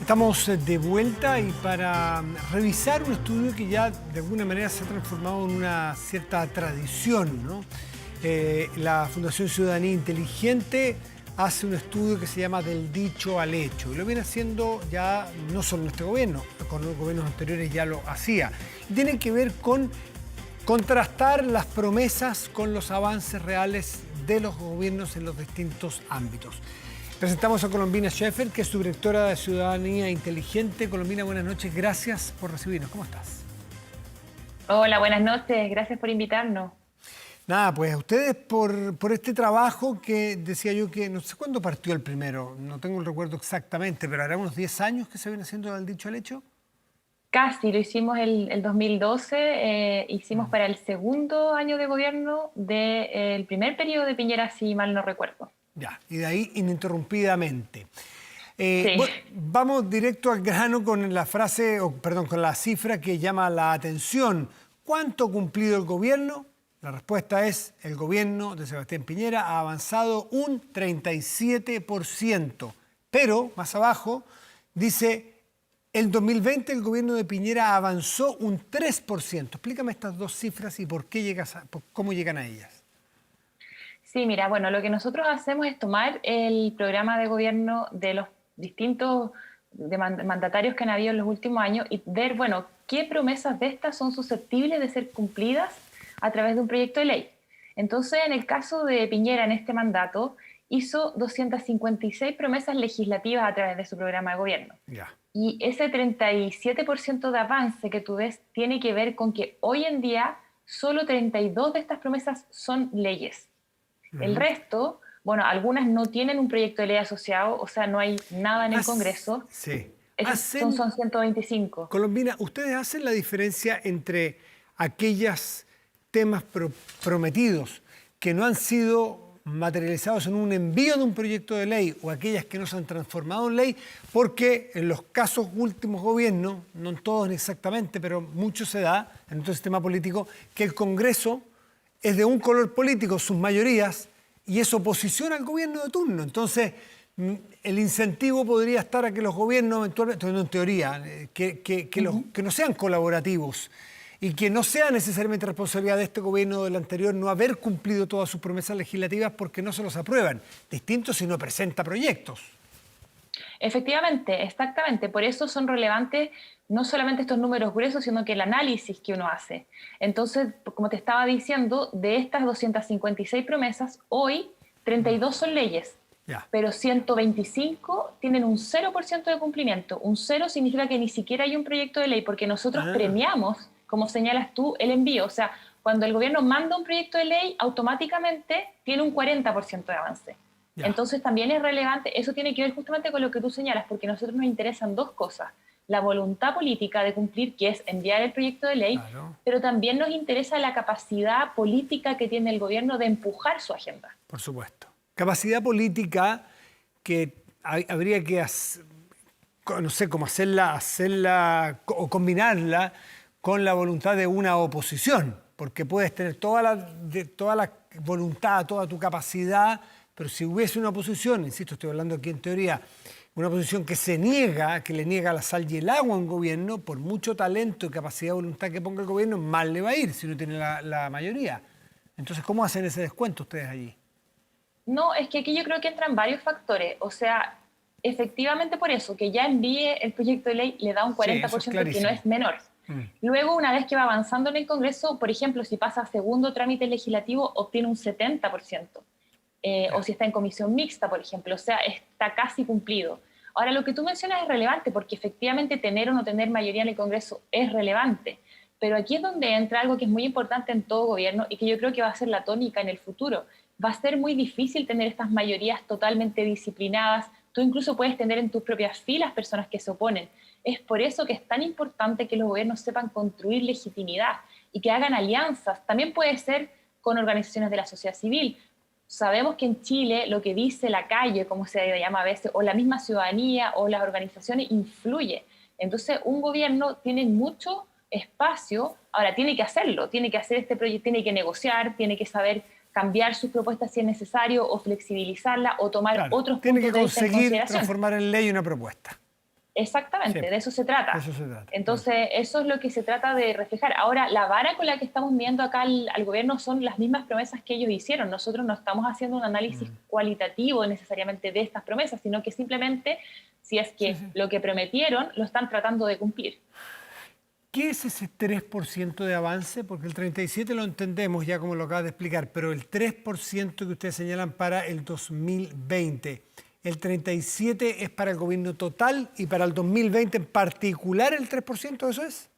Estamos de vuelta y para revisar un estudio que ya de alguna manera se ha transformado en una cierta tradición, ¿no? La Fundación Ciudadanía Inteligente hace un estudio que se llama Del dicho al hecho. Y lo viene haciendo ya no solo en este gobierno, con los gobiernos anteriores ya lo hacía. Y tiene que ver con contrastar las promesas con los avances reales de los gobiernos en los distintos ámbitos. Presentamos a Colombina Scheffer, que es subdirectora de Ciudadanía Inteligente. Colombina, buenas noches, gracias por recibirnos. ¿Cómo estás? Hola, buenas noches, gracias por invitarnos. Nada, pues a ustedes por este trabajo que decía yo que no sé cuándo partió el primero, no tengo el recuerdo exactamente, pero hará unos 10 años que se viene haciendo del dicho al hecho. Casi, lo hicimos el 2012, hicimos para el segundo año de gobierno del primer periodo de Piñera, si mal no recuerdo. Ya, y de ahí ininterrumpidamente. Sí. Bueno, vamos directo al grano con la frase, con la cifra que llama la atención. ¿Cuánto ha cumplido el gobierno? La respuesta es: el gobierno de Sebastián Piñera ha avanzado un 37%. Pero, más abajo, dice: el 2020 el gobierno de Piñera avanzó un 3%. Explícame estas dos cifras y cómo llegan a ellas. Sí, mira, bueno, lo que nosotros hacemos es tomar el programa de gobierno de los distintos mandatarios que han habido en los últimos años y ver, bueno, qué promesas de estas son susceptibles de ser cumplidas a través de un proyecto de ley. Entonces, en el caso de Piñera, en este mandato, hizo 256 promesas legislativas a través de su programa de gobierno. Ya. Y ese 37% de avance que tú ves tiene que ver con que hoy en día solo 32 de estas promesas son leyes. El resto, bueno, algunas no tienen un proyecto de ley asociado, o sea, no hay nada en el Congreso. Sí. Esos son 125. Colombina, ¿ustedes hacen la diferencia entre aquellos temas prometidos que no han sido materializados en un envío de un proyecto de ley o aquellas que no se han transformado en ley? Porque en los casos últimos gobiernos, no en todos exactamente, pero mucho se da en nuestro sistema político, que el Congreso es de un color político, sus mayorías, y eso posiciona al gobierno de turno. Entonces, el incentivo podría estar a que los gobiernos eventualmente, en teoría, que no sean colaborativos y que no sea necesariamente responsabilidad de este gobierno o del anterior no haber cumplido todas sus promesas legislativas porque no se los aprueban. Distinto si no presenta proyectos. Efectivamente, exactamente. Por eso son relevantes no solamente estos números gruesos, sino que el análisis que uno hace. Entonces, como te estaba diciendo, de estas 256 promesas, hoy 32 son leyes, Ya. pero 125 tienen un 0% de cumplimiento. Un 0 significa que ni siquiera hay un proyecto de ley, porque nosotros premiamos, como señalas tú, el envío. O sea, cuando el gobierno manda un proyecto de ley, automáticamente tiene un 40% de avance. Ya. Entonces también es relevante, eso tiene que ver justamente con lo que tú señalas, porque a nosotros nos interesan dos cosas: la voluntad política de cumplir, que es enviar el proyecto de ley, Claro. pero también nos interesa la capacidad política que tiene el gobierno de empujar su agenda. Por supuesto. Capacidad política que habría que, no sé, cómo hacerla o combinarla con la voluntad de una oposición, porque puedes tener toda la voluntad, toda tu capacidad, pero si hubiese una oposición, insisto, estoy hablando aquí en teoría, una oposición que le niega la sal y el agua a un gobierno, por mucho talento y capacidad de voluntad que ponga el gobierno, mal le va a ir si no tiene la mayoría. Entonces, ¿cómo hacen ese descuento ustedes allí? No, es que aquí yo creo que entran varios factores. O sea, efectivamente por eso, que ya envíe el proyecto de ley le da un Sí, eso es 40% que no clarísimo. es menor. Luego, una vez que va avanzando en el Congreso, por ejemplo, si pasa a segundo trámite legislativo, obtiene un 70%. O si está en comisión mixta, por ejemplo, o sea, está casi cumplido. Ahora, lo que tú mencionas es relevante, porque efectivamente tener o no tener mayoría en el Congreso es relevante, pero aquí es donde entra algo que es muy importante en todo gobierno y que yo creo que va a ser la tónica en el futuro. Va a ser muy difícil tener estas mayorías totalmente disciplinadas. Tú incluso puedes tener en tus propias filas personas que se oponen. Es por eso que es tan importante que los gobiernos sepan construir legitimidad y que hagan alianzas. También puede ser con organizaciones de la sociedad civil. Sabemos que en Chile lo que dice la calle, como se llama a veces, o la misma ciudadanía o las organizaciones, influye. Entonces, un gobierno tiene mucho espacio, ahora tiene que hacerlo, tiene que hacer este proyecto, tiene que negociar, tiene que saber cambiar sus propuestas si es necesario, o flexibilizarla, o tomar Claro, otros tiene puntos que de vista en conseguir consideración. transformar en ley una propuesta. Exactamente, Sí, de eso se trata. de eso se trata. Entonces, eso es lo que se trata de reflejar. Ahora, la vara con la que estamos viendo acá al gobierno son las mismas promesas que ellos hicieron. Nosotros no estamos haciendo un análisis cualitativo necesariamente de estas promesas, sino que simplemente, si es Sí, que sí. lo que prometieron lo están tratando de cumplir. ¿Qué es ese 3% de avance? Porque el 37% lo entendemos ya como lo acabas de explicar, pero el 3% que ustedes señalan para el 2020, ¿el 37% es para el gobierno total y para el 2020 en particular el 3%, eso es?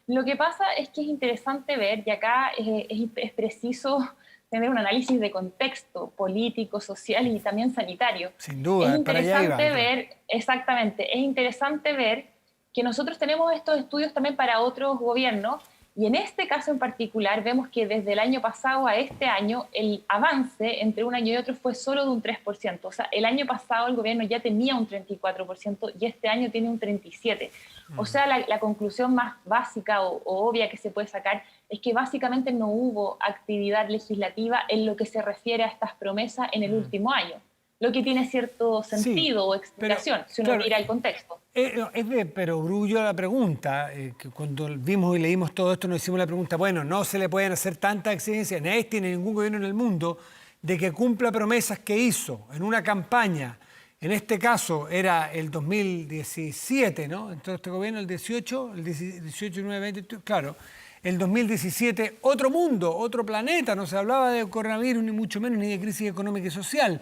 Lo que pasa es que es interesante ver, y acá es preciso tener un análisis de contexto político, social y también sanitario. Sin Es duda, para allá iba. interesante Claro. ver, exactamente, es interesante ver que nosotros tenemos estos estudios también para otros gobiernos, y en este caso en particular vemos que desde el año pasado a este año el avance entre un año y otro fue solo de un 3%. O sea, el año pasado el gobierno ya tenía un 34% y este año tiene un 37%. O sea, la conclusión más básica o obvia que se puede sacar es que básicamente no hubo actividad legislativa en lo que se refiere a estas promesas en el último año, lo que tiene cierto Sí, sentido o pero explicación si uno claro, mira el contexto. no, es de perogrullo la pregunta, que cuando vimos y leímos todo esto nos hicimos la pregunta, bueno, no se le pueden hacer tantas exigencias, ni a este ni a ningún gobierno en el mundo, de que cumpla promesas que hizo en una campaña. En este caso era el 2017, ¿no? Entonces este gobierno, el 18, el 18, 19, 20, claro. El 2017, otro mundo, otro planeta, no se hablaba de coronavirus, ni mucho menos, ni de crisis económica y social.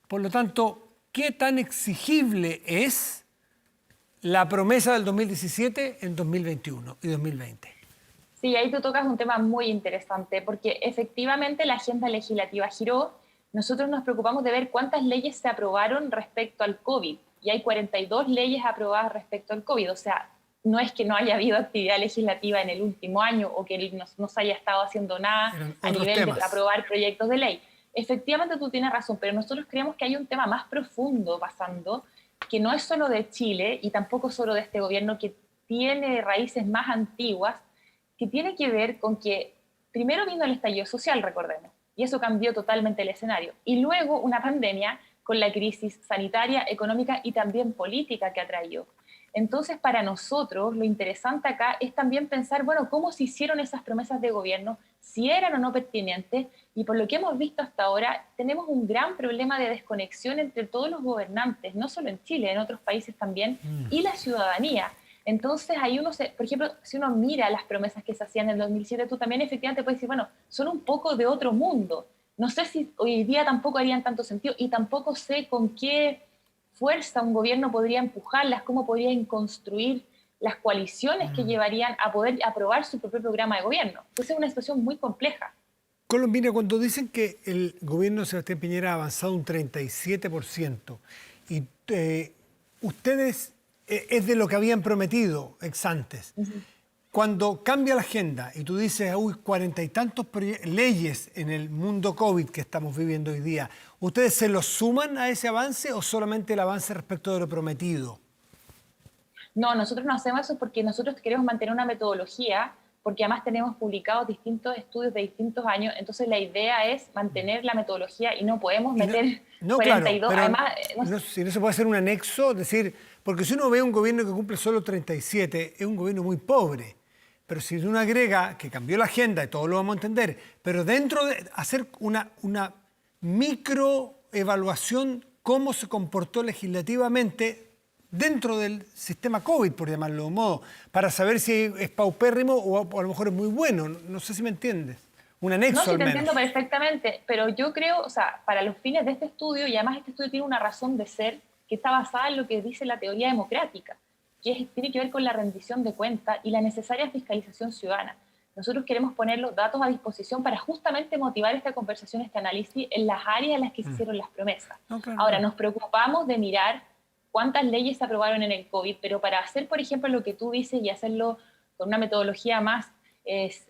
Por lo tanto, ¿qué tan exigible es la promesa del 2017 en 2021 y 2020? Sí, ahí tú tocas un tema muy interesante, porque efectivamente la agenda legislativa giró. Nosotros nos preocupamos de ver cuántas leyes se aprobaron respecto al COVID, y hay 42 leyes aprobadas respecto al COVID. O sea, no es que no haya habido actividad legislativa en el último año o que no se haya estado haciendo nada Eran a otros nivel de temas. aprobar proyectos de ley. Efectivamente tú tienes razón, pero nosotros creemos que hay un tema más profundo pasando, que no es solo de Chile y tampoco solo de este gobierno, que tiene raíces más antiguas, que tiene que ver con que primero vino el estallido social, recordemos, y eso cambió totalmente el escenario, y luego una pandemia con la crisis sanitaria, económica y también política que ha traído. Entonces, para nosotros, lo interesante acá es también pensar, bueno, cómo se hicieron esas promesas de gobierno, si eran o no pertinentes, y por lo que hemos visto hasta ahora, tenemos un gran problema de desconexión entre todos los gobernantes, no solo en Chile, en otros países también, y la ciudadanía. Entonces, ahí por ejemplo, si uno mira las promesas que se hacían en el 2007, tú también efectivamente puedes decir, bueno, son un poco de otro mundo. No sé si hoy día tampoco harían tanto sentido y tampoco sé con qué fuerza un gobierno podría empujarlas, cómo podrían construir las coaliciones que llevarían a poder aprobar su propio programa de gobierno. Entonces es una situación muy compleja. Colombina, cuando dicen que el gobierno de Sebastián Piñera ha avanzado un 37% y ustedes es de lo que habían prometido ex antes. Cuando cambia la agenda y tú dices, uy, 40 y tantos leyes en el mundo COVID que estamos viviendo hoy día, ¿ustedes se los suman a ese avance o solamente el avance respecto de lo prometido? No, nosotros no hacemos eso porque nosotros queremos mantener una metodología, porque además tenemos publicados distintos estudios de distintos años, entonces la idea es mantener la metodología y no podemos meter No, claro, 42, pero además... si no se puede hacer un anexo, decir, porque si uno ve un gobierno que cumple solo 37, es un gobierno muy pobre. Pero si uno agrega que cambió la agenda, y todo lo vamos a entender, pero dentro de hacer una microevaluación, cómo se comportó legislativamente dentro del sistema COVID, por llamarlo de un modo, para saber si es paupérrimo o a lo mejor es muy bueno. No sé si me entiendes. Un No, anexo sí al te menos. entiendo perfectamente, pero yo creo, o sea, para los fines de este estudio, y además este estudio tiene una razón de ser que está basada en lo que dice la teoría democrática, tiene que ver con la rendición de cuentas y la necesaria fiscalización ciudadana. Nosotros queremos poner los datos a disposición para justamente motivar esta conversación, este análisis en las áreas en las que se hicieron las promesas. No, claro, Ahora, claro. nos preocupamos de mirar cuántas leyes se aprobaron en el COVID, pero para hacer, por ejemplo, lo que tú dices y hacerlo con una metodología más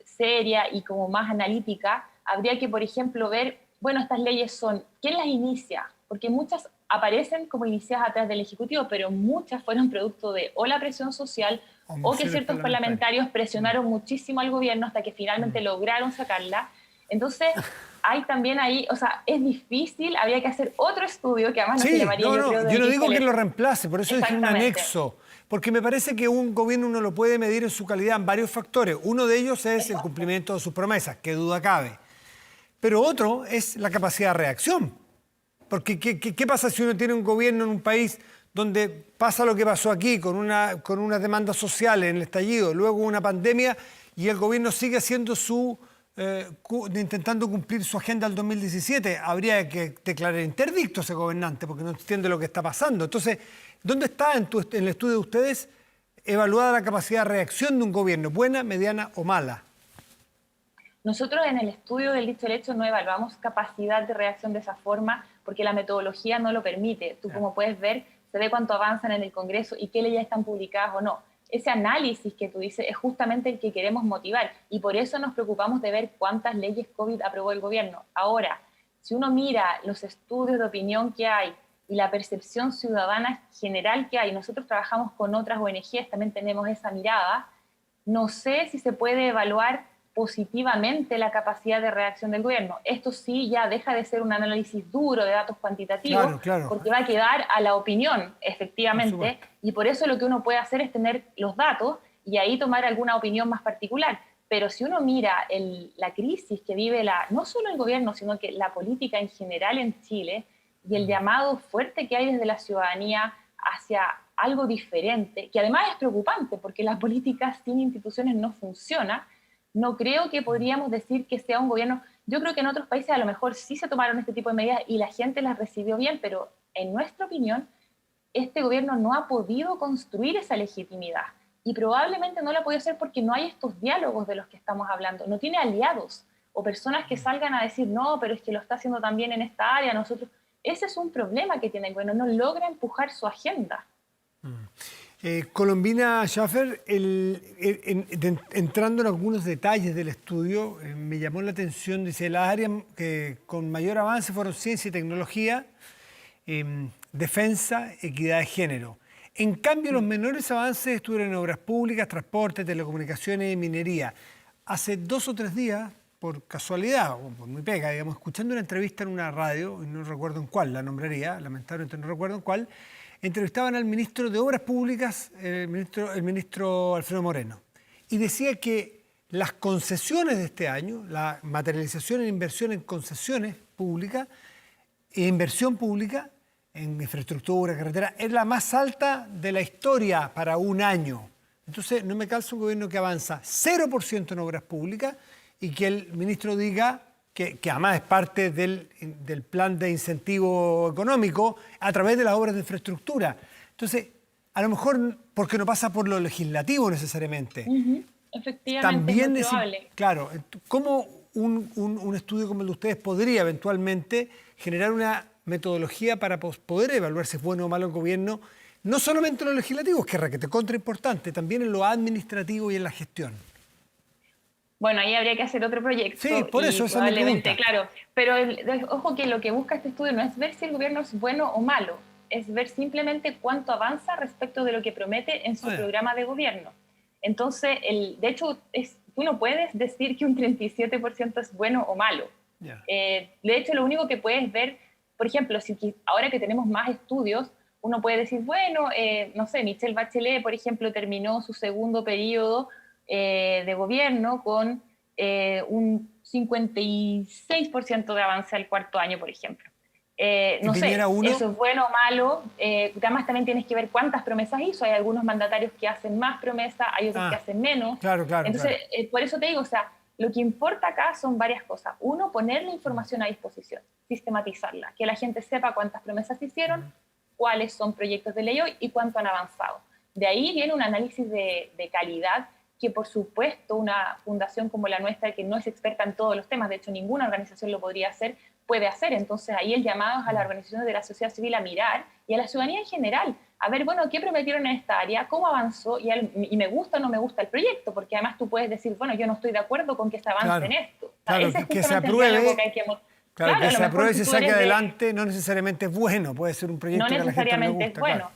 seria y como más analítica, habría que, por ejemplo, ver, bueno, estas leyes son, ¿quién las inicia? Porque muchas aparecen como iniciadas a través del Ejecutivo, pero muchas fueron producto de o la presión social o que Mociones ciertos parlamentarios presionaron muchísimo al gobierno hasta que finalmente lograron sacarla. Entonces, hay también ahí, o sea, es difícil, habría que hacer otro estudio que además no se Sí, llamaría, no, yo no, creo, yo de no digo que lo fiscalización. reemplace, por eso dije un Exactamente. anexo. Porque me parece que un gobierno uno lo puede medir en su calidad en varios factores. Uno de ellos es el cumplimiento de sus promesas, qué duda cabe. Pero otro es la capacidad de reacción. Porque ¿qué pasa si uno tiene un gobierno en un país donde pasa lo que pasó aquí, con unas demandas sociales en el estallido, luego una pandemia, y el gobierno sigue haciendo intentando cumplir su agenda del 2017? Habría que declarar interdicto a ese gobernante porque no entiende lo que está pasando. Entonces, ¿dónde está en el estudio de ustedes evaluada la capacidad de reacción de un gobierno, buena, mediana o mala? Nosotros en el estudio del dicho al hecho no evaluamos capacidad de reacción de esa forma porque la metodología no lo permite. Tú, como puedes ver, se ve cuánto avanzan en el Congreso y qué leyes están publicadas o no. Ese análisis que tú dices es justamente el que queremos motivar y por eso nos preocupamos de ver cuántas leyes COVID aprobó el gobierno. Ahora, si uno mira los estudios de opinión que hay y la percepción ciudadana general que hay, nosotros trabajamos con otras ONGs, también tenemos esa mirada, no sé si se puede evaluar positivamente la capacidad de reacción del gobierno. Esto sí ya deja de ser un análisis duro de datos cuantitativos, claro. porque va a quedar a la opinión, efectivamente, y por eso lo que uno puede hacer es tener los datos y ahí tomar alguna opinión más particular. Pero si uno mira la crisis que vive no solo el gobierno, sino que la política en general en Chile y el llamado fuerte que hay desde la ciudadanía hacia algo diferente, que además es preocupante porque la política sin instituciones no funciona, no creo que podríamos decir que sea un gobierno. Yo creo que en otros países a lo mejor sí se tomaron este tipo de medidas y la gente las recibió bien, pero en nuestra opinión, este gobierno no ha podido construir esa legitimidad y probablemente no lo ha podido hacer porque no hay estos diálogos de los que estamos hablando, no tiene aliados o personas que salgan a decir, no, pero es que lo está haciendo también en esta área, nosotros. Ese es un problema que tiene el gobierno, no logra empujar su agenda. Colombina Schaffer, entrando en algunos detalles del estudio, me llamó la atención, dice, las áreas que con mayor avance fueron ciencia y tecnología, defensa, equidad de género. En cambio, los menores avances estuvieron en obras públicas, transporte, telecomunicaciones y minería. Hace 2 o 3 días, por casualidad, o por mi pega, digamos, escuchando una entrevista en una radio, y no recuerdo en cuál, la nombraría, lamentablemente no recuerdo en cuál, entrevistaban al ministro de Obras Públicas, el ministro Alfredo Moreno, y decía que las concesiones de este año, la materialización en inversión en concesiones públicas e inversión pública en infraestructura, carretera, es la más alta de la historia para un año. Entonces, no me calza un gobierno que avanza 0% en obras públicas y que el ministro diga que además es parte del plan de incentivo económico a través de las obras de infraestructura. Entonces, a lo mejor porque no pasa por lo legislativo necesariamente. Efectivamente, También es muy probable. Claro, ¿cómo un estudio como el de ustedes podría eventualmente generar una metodología para poder evaluar si es bueno o malo el gobierno, no solamente en lo legislativo, que es contra importante, también en lo administrativo y en la gestión? Bueno, ahí habría que hacer otro proyecto. Sí, por eso, esa es mi pregunta. Claro, pero ojo que lo que busca este estudio no es ver si el gobierno es bueno o malo, es ver simplemente cuánto avanza respecto de lo que promete en su programa de gobierno. Entonces, de hecho, tú no puedes decir que un 37% es bueno o malo. Yeah. De hecho, lo único que puedes ver, por ejemplo, ahora que tenemos más estudios, uno puede decir, bueno, no sé, Michelle Bachelet, por ejemplo, terminó su segundo periodo de gobierno con un 56% de avance al cuarto año, por ejemplo. No sé, eso es bueno o malo. Además, también tienes que ver cuántas promesas hizo. Hay algunos mandatarios que hacen más promesas, hay otros que hacen menos. Claro. Entonces, por eso te digo, o sea, lo que importa acá son varias cosas. Uno, poner la información a disposición, sistematizarla, que la gente sepa cuántas promesas hicieron, cuáles son proyectos de ley hoy y cuánto han avanzado. De ahí viene un análisis de calidad que, por supuesto, una fundación como la nuestra, que no es experta en todos los temas, de hecho ninguna organización lo podría hacer, puede hacer. Entonces ahí el llamado es a las organizaciones de la sociedad civil a mirar y a la ciudadanía en general, a ver, bueno, ¿qué prometieron en esta área? ¿Cómo avanzó? Y me gusta o no me gusta el proyecto, porque además tú puedes decir, bueno, yo no estoy de acuerdo con que se avance en esto. Claro, que se apruebe. Claro, que se apruebe y se saque adelante no necesariamente es bueno, puede ser un proyecto que a la gente no le gusta. Es bueno.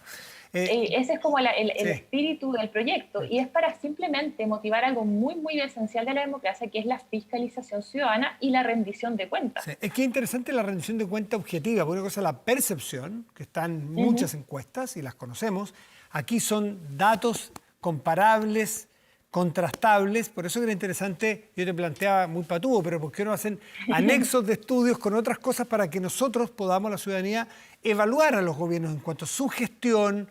Ese es como el espíritu del proyecto y es para simplemente motivar algo muy, muy esencial de la democracia, que es la fiscalización ciudadana y la rendición de cuentas. Sí. Es que es interesante la rendición de cuentas objetiva, porque una cosa es la percepción, que está en muchas encuestas y las conocemos, Aquí son datos comparables, contrastables, por eso que era interesante, yo te planteaba muy patúo, pero ¿por qué no hacen anexos de estudios con otras cosas para que nosotros podamos, la ciudadanía, evaluar a los gobiernos en cuanto a su gestión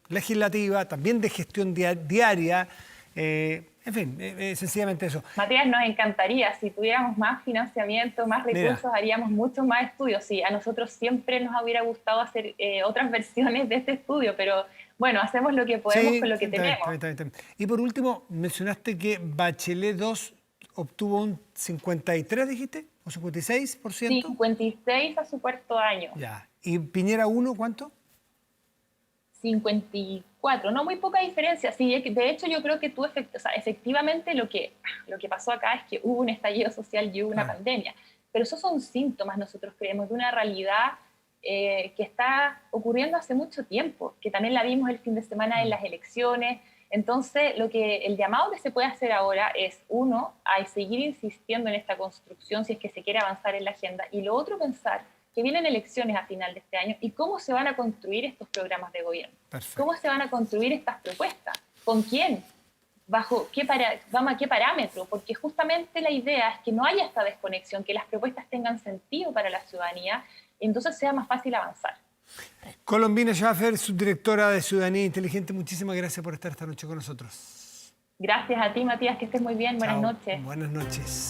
legislativa, también de gestión diaria, en fin, sencillamente eso. Matías, nos encantaría, si tuviéramos más financiamiento, más recursos, haríamos muchos más estudios. Sí, a nosotros siempre nos hubiera gustado hacer otras versiones de este estudio, pero bueno, hacemos lo que podemos con lo que tenemos. Bien. Y por último, mencionaste que Bachelet 2 obtuvo un 53, dijiste, o 56%. 56 a su cuarto año. Ya. ¿Y Piñera 1 cuánto? 54, no, muy poca diferencia. Sí, de hecho yo creo que efectivamente lo que pasó acá es que hubo un estallido social y hubo una pandemia, pero esos son síntomas, nosotros creemos, de una realidad que está ocurriendo hace mucho tiempo, que también la vimos el fin de semana en las elecciones. Entonces, el llamado que se puede hacer ahora es, uno, a seguir insistiendo en esta construcción si es que se quiere avanzar en la agenda, y lo otro, pensar que vienen elecciones a final de este año y cómo se van a construir estos programas de gobierno. Perfecto. ¿Cómo se van a construir estas propuestas? ¿Con quién? ¿Bajo qué parámetro? Porque justamente la idea es que no haya esta desconexión, que las propuestas tengan sentido para la ciudadanía y entonces sea más fácil avanzar. Colombina Schaffer, subdirectora de Ciudadanía Inteligente, muchísimas gracias por estar esta noche con nosotros. Gracias a ti, Matías, que estés muy bien. Buenas Chao. noches. Buenas noches.